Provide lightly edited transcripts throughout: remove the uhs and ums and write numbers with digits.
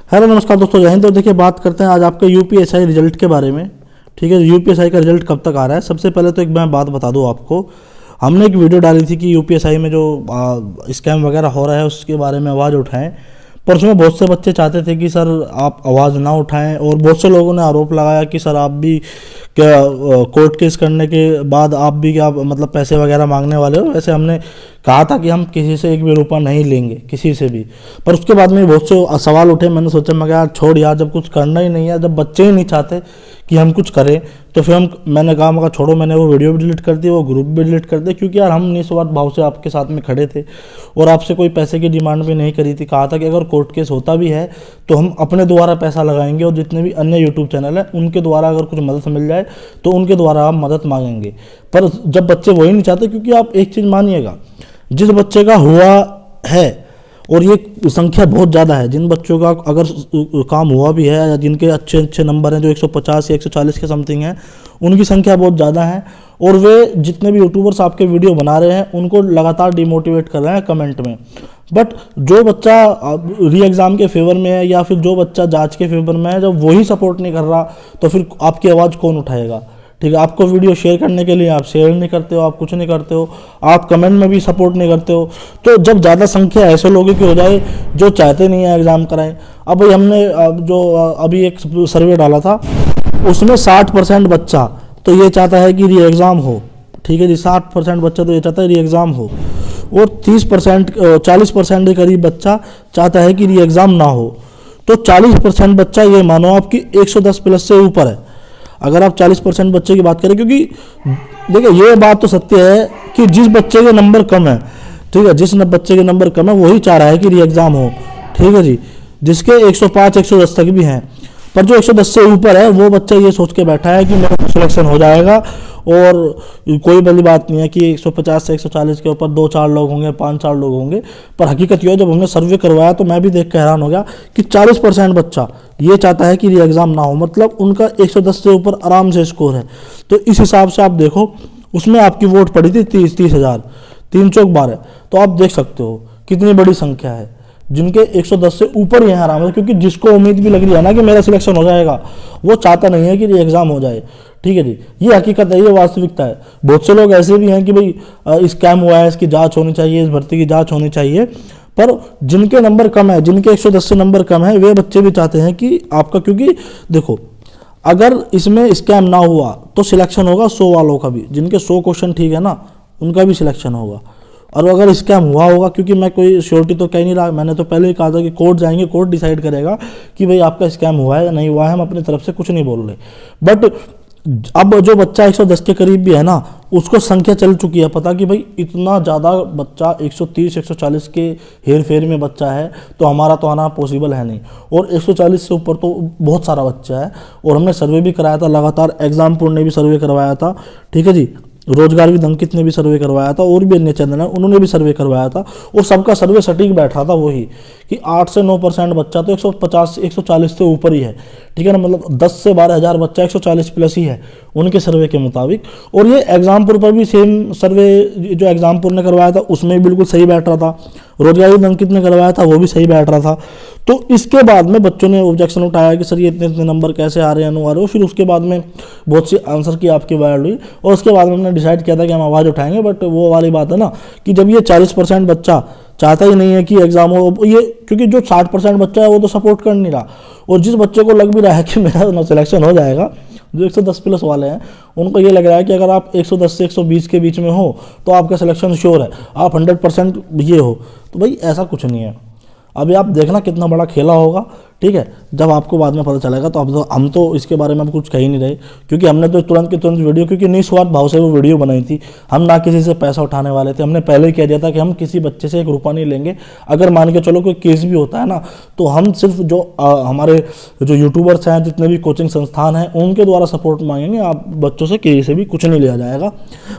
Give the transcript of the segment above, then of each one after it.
Hello नमस्कार दोस्तों, जय हिंद। तो देखिए, बात करते हैं आज आपके यूपीएसआई रिजल्ट के बारे में। ठीक है, यूपीएसआई का रिजल्ट कब तक आ रहा है। सबसे पहले तो एक मैं बात बता दूं आपको, हमने एक वीडियो डाली थी कि यूपीएसआई में जो स्कैम वगैरह हो रहा है उसके बारे में आवाज़ उठाएं। पर उसमें बहुत से बच्चे चाहते थे कि सर आप आवाज़ ना उठाएं, और बहुत से लोगों ने आरोप लगाया कि सर आप भी क्या कोर्ट केस करने के बाद आप भी क्या मतलब पैसे वगैरह मांगने वाले हो। वैसे हमने कहा था कि हम किसी से एक भी रुपया नहीं लेंगे, किसी से भी। पर उसके बाद में बहुत से सवाल उठे। मैंने सोचा मैं यार छोड़ यार, जब कुछ करना ही नहीं है, जब बच्चे ही नहीं चाहते कि हम कुछ करें तो फिर मैंने कहा मगर छोड़ो। मैंने वो वीडियो भी डिलीट कर दी, वो ग्रुप भी डिलीट कर दिया, क्योंकि यार हम निस्वार्थ भाव से आपके साथ में खड़े थे और आपसे कोई पैसे की डिमांड भी नहीं करी थी। कहा था कि अगर कोर्ट केस होता भी है तो हम अपने द्वारा पैसा लगाएंगे, और जितने भी अन्य यूट्यूब चैनल हैं उनके द्वारा अगर कुछ मदद मिल जाए तो उनके द्वारा हम मदद मांगेंगे। पर जब बच्चे वही नहीं चाहते, क्योंकि आप एक चीज़ मानिएगा, जिस बच्चे का हुआ है, और ये संख्या बहुत ज़्यादा है, जिन बच्चों का अगर काम हुआ भी है या जिनके अच्छे अच्छे नंबर हैं जो 150 या 140 के समथिंग हैं, उनकी संख्या बहुत ज़्यादा है। और वे जितने भी यूट्यूबर्स आपके वीडियो बना रहे हैं उनको लगातार डिमोटिवेट कर रहे हैं कमेंट में। बट जो बच्चा री एग्ज़ाम के फेवर में है या फिर जो बच्चा जांच के फेवर में है, जब वही सपोर्ट नहीं कर रहा तो फिर आपकी आवाज़ कौन उठाएगा। ठीक है, आपको वीडियो शेयर करने के लिए आप शेयर नहीं करते हो, आप कुछ नहीं करते हो, आप कमेंट में भी सपोर्ट नहीं करते हो। तो जब ज़्यादा संख्या ऐसे लोगों की हो जाए जो चाहते नहीं है एग्ज़ाम कराएं। अब भाई हमने जो अभी एक सर्वे डाला था उसमें 60% बच्चा तो ये चाहता है कि री एग्ज़ाम हो। ठीक है जी, 60% बच्चा तो ये चाहता है री एग्ज़ाम हो, और 40% के करीब बच्चा चाहता है कि री एग्ज़ाम ना हो। तो 40% बच्चा ये मानो आपकी 110 प्लस से ऊपर है। अगर आप 40% बच्चे की बात करें, क्योंकि देखिए ये बात तो सत्य है कि जिस बच्चे के नंबर कम है, ठीक है, जिस बच्चे के नंबर कम है वही चाह रहा है कि री एग्ज़ाम हो। ठीक है जी, जिसके 105 110 तक भी हैं, पर जो 110 से ऊपर है वो बच्चा ये सोच के बैठा है कि मेरा सिलेक्शन हो जाएगा। और कोई बड़ी बात नहीं है कि 150 से 140 के ऊपर 2-4 लोग होंगे, 5-4 लोग होंगे। पर हकीकत ये है, जब हमने सर्वे करवाया तो मैं भी देख के हैरान हो गया कि 40% बच्चा ये चाहता है कि री एग्ज़ाम ना हो। मतलब उनका 110 से ऊपर आराम से स्कोर है। तो इस हिसाब से आप देखो, उसमें आपकी वोट पड़ी थी 30 हज़ार, 3 चौक 12। तो आप देख सकते हो कितनी बड़ी संख्या है जिनके 110 से ऊपर ही आराम है। क्योंकि जिसको उम्मीद भी लग रही है ना कि मेरा सिलेक्शन हो जाएगा, वो चाहता नहीं है कि री एग्ज़ाम हो जाए। ठीक है जी, ये हकीकत है, ये वास्तविकता है। बहुत से लोग ऐसे भी हैं कि भाई स्कैम हुआ है, इसकी जांच होनी चाहिए, इस भर्ती की जांच होनी चाहिए। पर जिनके नंबर कम है, जिनके 110 से नंबर कम है, वे बच्चे भी चाहते हैं कि आपका, क्योंकि देखो अगर इसमें स्कैम ना हुआ तो सिलेक्शन होगा 100 वालों का भी, जिनके 100 क्वेश्चन ठीक है ना, उनका भी सिलेक्शन होगा। और अगर स्कैम हुआ होगा, क्योंकि मैं कोई श्योरिटी तो कह नहीं रहा, मैंने तो पहले ही कहा था कि कोर्ट जाएंगे, कोर्ट डिसाइड करेगा कि भाई आपका स्कैम हुआ है या नहीं हुआ है, हम अपनी तरफ से कुछ नहीं बोल रहे। बट अब जो बच्चा 110 के करीब भी है ना, उसको संख्या चल चुकी है पता कि भाई इतना ज़्यादा बच्चा 130 140 के हेर फेर में बच्चा है, तो हमारा तो आना पॉसिबल है नहीं। और 140 से ऊपर तो बहुत सारा बच्चा है। और हमने सर्वे भी कराया था लगातार, एग्जामपुर ने भी सर्वे करवाया था, ठीक है जी, रोजगार विद अंकित ने भी सर्वे करवाया था, और भी अन्य चैनल हैं उन्होंने भी सर्वे करवाया था। और सबका सर्वे सटीक बैठ रहा था वही कि 8 से 9% बच्चा तो 150 से 140 से ऊपर ही है। ठीक है ना, मतलब 10 से 12 हज़ार बच्चा 140 प्लस ही है उनके सर्वे के मुताबिक। और ये एग्जामपुर पर भी सेम सर्वे जो एग्जामपुर ने करवाया था उसमें बिल्कुल सही बैठ रहा था, रोजगार विद अंकित ने करवाया था वो भी सही बैठ रहा था। तो इसके बाद में बच्चों ने ऑब्जेक्शन उठाया कि सर ये इतने इतने नंबर कैसे आ रहे हैं, आ रहे हो। फिर उसके बाद में बहुत सी आंसर की आपकी वायरल हुई, और उसके बाद में हमने डिसाइड किया था कि हम आवाज़ उठाएंगे। बट वो वाली बात है ना कि जब ये 40% बच्चा चाहता ही नहीं है कि एग्जाम हो, ये क्योंकि जो 60% बच्चा है वो तो सपोर्ट कर नहीं रहा, और जिस बच्चे को लग भी रहा है कि मेरा सिलेक्शन हो जाएगा, जो 110 प्लस वाले हैं उनको ये लग रहा है कि अगर आप 110 से 120 के बीच में हो तो आपका सिलेक्शन श्योर है, आप 100% ये हो। तो भाई ऐसा कुछ नहीं है। अभी आप देखना कितना बड़ा खेला होगा। ठीक है, जब आपको बाद में पता चलेगा। तो अब हम तो इसके बारे में अब कुछ कह ही नहीं रहे, क्योंकि हमने तो तुरंत की तुरंत वीडियो, क्योंकि निस्वार्थ भाव से वो वीडियो बनाई थी, हम ना किसी से पैसा उठाने वाले थे। हमने पहले ही कह दिया था कि हम किसी बच्चे से 1 रुपया नहीं लेंगे। अगर मान के चलो कोई केस भी होता है ना, तो हम सिर्फ जो हमारे जो यूट्यूबर्स हैं, जितने भी कोचिंग संस्थान हैं, उनके द्वारा सपोर्ट मांगेंगे। आप बच्चों से किसी से भी कुछ नहीं लिया जाएगा।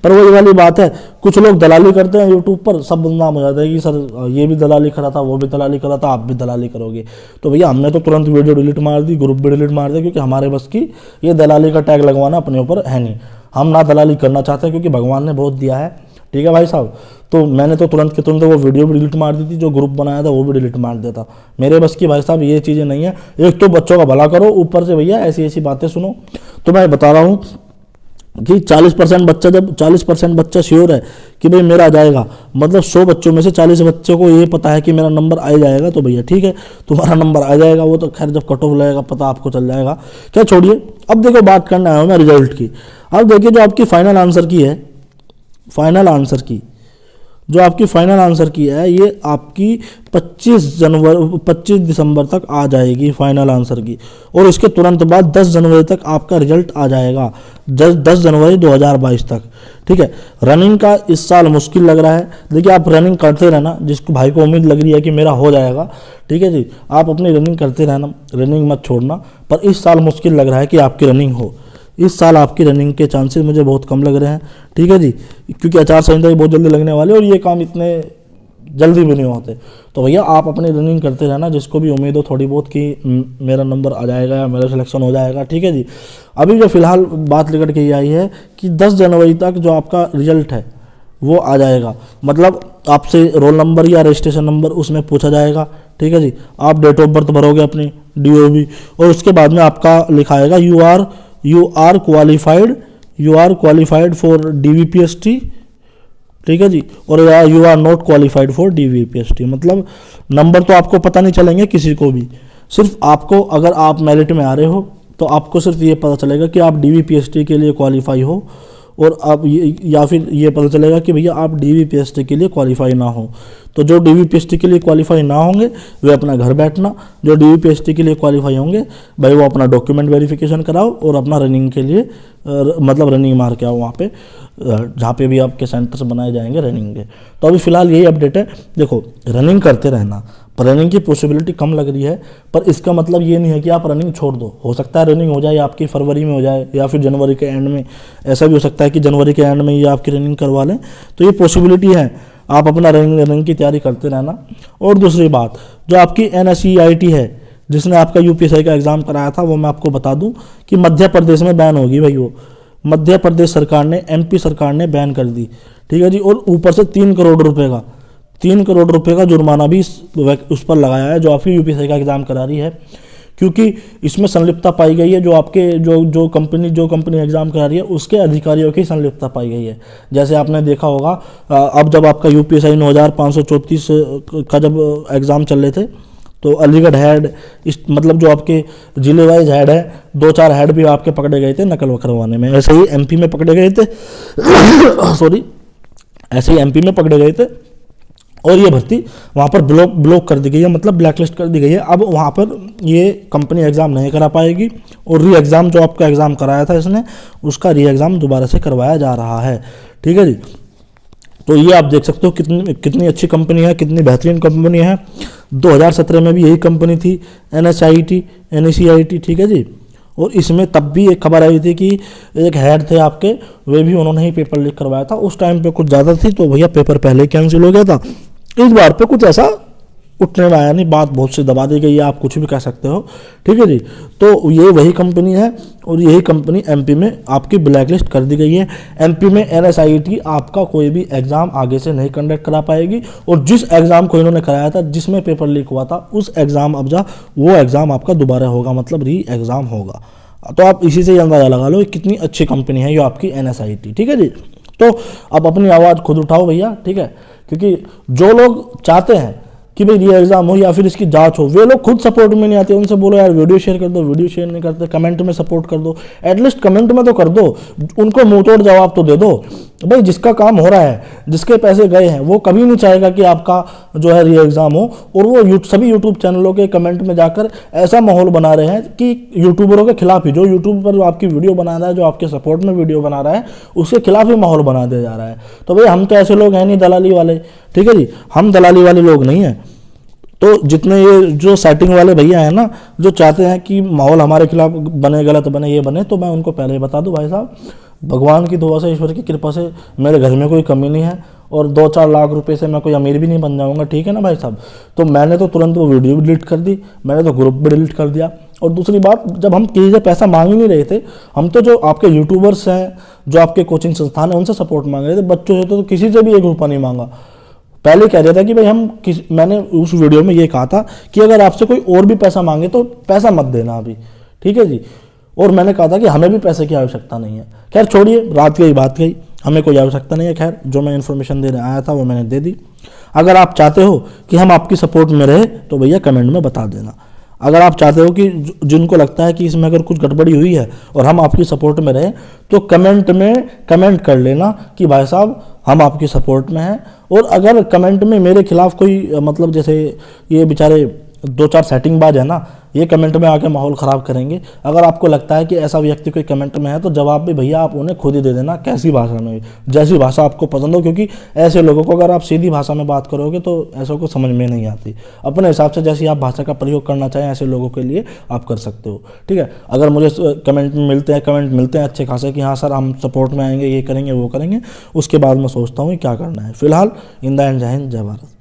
पर वही वाली बात है, कुछ लोग दलाली करते हैं यूट्यूब पर, सब बदनाम हो जाता है कि सर ये भी दलाली करा था, वो भी दलाली करा था, आप भी दलाली करोगे। तो भैया हमने तो तुरंत वीडियो डिलीट मार दी, ग्रुप भी डिलीट मार दिया, क्योंकि हमारे बस की ये दलाली का टैग लगवाना अपने ऊपर है नहीं। हम ना दलाली करना चाहते हैं, क्योंकि भगवान ने बहुत दिया है। ठीक है भाई साहब, तो मैंने तो तुरंत के तुरंत वो वीडियो भी डिलीट मार दी थी, जो ग्रुप बनाया था वो भी डिलीट मार दिया था। मेरे बस की भाई साहब ये चीज़ें नहीं है। एक तो बच्चों का भला करो, ऊपर से भैया ऐसी ऐसी बातें सुनो। तो मैं बता रहा हूँ कि 40% बच्चा, जब 40% बच्चा श्योर है कि भाई मेरा आ जाएगा, मतलब 100 बच्चों में से 40 बच्चों को ये पता है कि मेरा नंबर आ जाएगा, तो भैया ठीक है, तुम्हारा नंबर आ जाएगा। वो तो खैर जब कट ऑफ लगेगा पता आपको चल जाएगा। क्या छोड़िए, अब देखो बात करना है मैं रिजल्ट की। अब देखिए जो आपकी फाइनल आंसर की है, फाइनल आंसर की जो आपकी फाइनल आंसर की है, ये आपकी 25 दिसंबर तक आ जाएगी फाइनल आंसर की। और इसके तुरंत बाद 10 जनवरी तक आपका रिजल्ट आ जाएगा, 10 जनवरी 2022 तक। ठीक है, रनिंग का इस साल मुश्किल लग रहा है। देखिए आप रनिंग करते रहना, जिसको भाई को उम्मीद लग रही है कि मेरा हो जाएगा, ठीक है जी, आप अपनी रनिंग करते रहना, रनिंग मत छोड़ना। पर इस साल मुश्किल लग रहा है कि आपकी रनिंग हो। इस साल आपकी रनिंग के चांसेस मुझे बहुत कम लग रहे हैं, ठीक है जी, क्योंकि आचार संहिता भी बहुत जल्दी लगने वाले और ये काम इतने जल्दी भी नहीं होते। तो भैया आप अपनी रनिंग करते रहना, जिसको भी उम्मीद हो थोड़ी बहुत कि मेरा नंबर आ जाएगा या मेरा सिलेक्शन हो जाएगा, ठीक है जी। अभी जो फिलहाल बात लेकर के ये आई है कि 10 जनवरी तक जो आपका रिजल्ट है वो आ जाएगा। मतलब आपसे रोल नंबर या रजिस्ट्रेशन नंबर उसमें पूछा जाएगा, ठीक है जी। आप डेट ऑफ बर्थ भरोगे अपनी, DOB, और उसके बाद में आपका लिखाएगा you are qualified for DVPST, ठीक है जी, और या you are not qualified for DVPST। मतलब नंबर तो आपको पता नहीं चलेंगे किसी को भी, सिर्फ आपको, अगर आप मेरिट में आ रहे हो तो आपको सिर्फ ये पता चलेगा कि आप DVPST के लिए क्वालिफाई हो, और आप या फिर ये पता चलेगा कि भैया आप DVPST के लिए क्वालिफाई ना हो। तो जो DVPST के लिए क्वालिफाई ना होंगे वे अपना घर बैठना, जो DVPST के लिए क्वालिफाई होंगे भाई वो अपना डॉक्यूमेंट वेरिफिकेशन कराओ और अपना रनिंग के लिए मतलब रनिंग मार के आओ वहाँ पे, जहाँ पे भी आपके सेंटर्स बनाए जाएंगे रनिंग के। तो अभी फिलहाल यही अपडेट है। देखो रनिंग करते रहना, पर रनिंग की पॉसिबिलिटी कम लग रही है, पर इसका मतलब ये नहीं है कि आप रनिंग छोड़ दो। हो सकता है रनिंग हो जाए आपकी फरवरी में हो जाए या फिर जनवरी के एंड में, ऐसा भी हो सकता है कि जनवरी के एंड में ये आपकी रनिंग करवा लें, तो ये पॉसिबिलिटी है। आप अपना रनिंग की तैयारी करते रहना। और दूसरी बात, जो आपकी NSEIT है जिसने आपका UPSI का एग्ज़ाम कराया था, वो मैं आपको बता दूं कि मध्य प्रदेश में बैन होगी भाई। वो मध्य प्रदेश सरकार ने, MP सरकार ने बैन कर दी, ठीक है जी। और ऊपर से 3 करोड़ रुपए का जुर्माना भी उस पर लगाया है जो आपकी UPSI का एग्ज़ाम करा रही है, क्योंकि इसमें संलिप्तता पाई गई है। जो आपके जो कंपनी एग्ज़ाम करा रही है उसके अधिकारियों की संलिप्तता पाई गई है। जैसे आपने देखा होगा, अब जब आपका UPSI 9534 का जब एग्ज़ाम चल रहे थे, तो अलीगढ़ हेड, इस मतलब जो आपके जिले वाइज हेड है, 2-4 हेड भी आपके पकड़े गए थे नकल करवाने में। ऐसे ही MP में पकड़े गए थे सॉरी, ऐसे ही MP में पकड़े गए थे, और ये भर्ती वहाँ पर ब्लॉक कर दी गई है, मतलब ब्लैकलिस्ट कर दी गई है। अब वहाँ पर ये कंपनी एग्ज़ाम नहीं करा पाएगी, और री एग्ज़ाम जो आपका एग्ज़ाम कराया था इसने, उसका री एग्ज़ाम दोबारा से करवाया जा रहा है, ठीक है जी। तो ये आप देख सकते हो कितनी अच्छी कंपनी है, कितनी बेहतरीन कंपनी है। 2017 में भी यही कंपनी थी, NSEIT, ठीक है जी। और इसमें तब भी एक खबर आई थी कि एक हेड थे आपके, वे भी उन्होंने ही पेपर लीक करवाया था। उस टाइम पे कुछ ज़्यादा थी, तो भैया पेपर पहले ही कैंसिल हो गया था। इस बार पे कुछ ऐसा उठने में आया नहीं, बात बहुत सी दबा दी गई है, आप कुछ भी कह सकते हो, ठीक है जी। तो ये वही कंपनी है, और यही कंपनी MP में आपकी ब्लैकलिस्ट कर दी गई है। MP में NSIT आपका कोई भी एग्ज़ाम आगे से नहीं कंडक्ट करा पाएगी, और जिस एग्ज़ाम को इन्होंने कराया था, जिसमें पेपर लीक हुआ था, उस एग्ज़ाम अब वो एग्ज़ाम आपका दोबारा होगा, मतलब री एग्ज़ाम होगा। तो आप इसी से ही अंदाज़ा लगा लो कितनी अच्छी कंपनी है ये आपकी NSIT, ठीक है जी। तो अब अपनी आवाज़ खुद उठाओ भैया, ठीक है, क्योंकि जो लोग चाहते हैं कि भाई ये एग्जाम हो या फिर इसकी जांच हो, वे लोग खुद सपोर्ट में नहीं आते। उनसे बोलो यार वीडियो शेयर कर दो, वीडियो शेयर नहीं करते, कमेंट में सपोर्ट कर दो, एटलीस्ट कमेंट में तो कर दो, उनको मुंह तोड़ जवाब तो दे दो। भाई जिसका काम हो रहा है, जिसके पैसे गए हैं, वो कभी नहीं चाहेगा कि आपका जो है ये एग्जाम हो। और वो सभी यूट्यूब चैनलों के कमेंट में जाकर ऐसा माहौल बना रहे हैं कि यूट्यूबरों के खिलाफ ही, जो यूट्यूब पर आपकी वीडियो बना रहा है, जो आपके सपोर्ट में वीडियो बना रहा है, उसके खिलाफ ही माहौल बना दिया जा रहा है। तो भाई हम तो ऐसे लोग हैं नहीं दलाली वाले, ठीक है जी, हम दलाली वाले लोग नहीं हैं। तो जितने ये जो सेटिंग वाले भैया हैं ना, जो चाहते हैं कि माहौल हमारे खिलाफ बने, गलत बने, ये बने, तो मैं उनको पहले ही बता दूं भाई साहब, भगवान की दुआ से, ईश्वर की कृपा से मेरे घर में कोई कमी नहीं है, और 2-4 लाख रुपए से मैं कोई अमीर भी नहीं बन जाऊंगा, ठीक है ना भाई साहब। तो मैंने तो तुरंत वो वीडियो भी डिलीट कर दी, मैंने तो ग्रुप भी डिलीट कर दिया, और दूसरी बात, जब हम किसी से पैसा मांग ही नहीं रहे थे, हम तो जो आपके यूट्यूबर्स हैं, जो आपके कोचिंग संस्थान है, उनसे सपोर्ट मांग रहे थे। बच्चों से तो किसी से भी 1 रुपया नहीं मांगा। पहले कह रहा था कि भाई मैंने उस वीडियो में ये कहा था कि अगर आपसे कोई और भी पैसा मांगे तो पैसा मत देना अभी, ठीक है जी। और मैंने कहा था कि हमें भी पैसे की आवश्यकता नहीं है। खैर छोड़िए, रात की बात गई, हमें कोई आवश्यकता नहीं है। खैर जो मैं इन्फॉर्मेशन देने आया था वो मैंने दे दी। अगर आप चाहते हो कि हम आपकी सपोर्ट में रहे तो भैया कमेंट में बता देना। अगर आप चाहते हो कि जिनको लगता है कि इसमें अगर कुछ गड़बड़ी हुई है और हम आपकी सपोर्ट में रहें, तो कमेंट में कमेंट कर लेना कि भाई साहब हम आपकी सपोर्ट में हैं। और अगर कमेंट में मेरे खिलाफ कोई मतलब जैसे ये बेचारे 2-4 सेटिंगबाज है ना, ये कमेंट में आके माहौल ख़राब करेंगे। अगर आपको लगता है कि ऐसा व्यक्ति कोई कमेंट में है तो जवाब भी भैया आप उन्हें खुद ही दे देना, कैसी भाषा में, जैसी भाषा आपको पसंद हो, क्योंकि ऐसे लोगों को अगर आप सीधी भाषा में बात करोगे तो ऐसों को समझ में नहीं आती। अपने हिसाब से जैसी आप भाषा का प्रयोग करना चाहें ऐसे लोगों के लिए आप कर सकते हो, ठीक है। अगर मुझे कमेंट मिलते हैं अच्छे खासे कि हाँ सर हम सपोर्ट में आएंगे, ये करेंगे वो करेंगे, उसके बाद मैं सोचता हूँ क्या करना है। फिलहाल इन द एंड जय हिंद, जय भारत।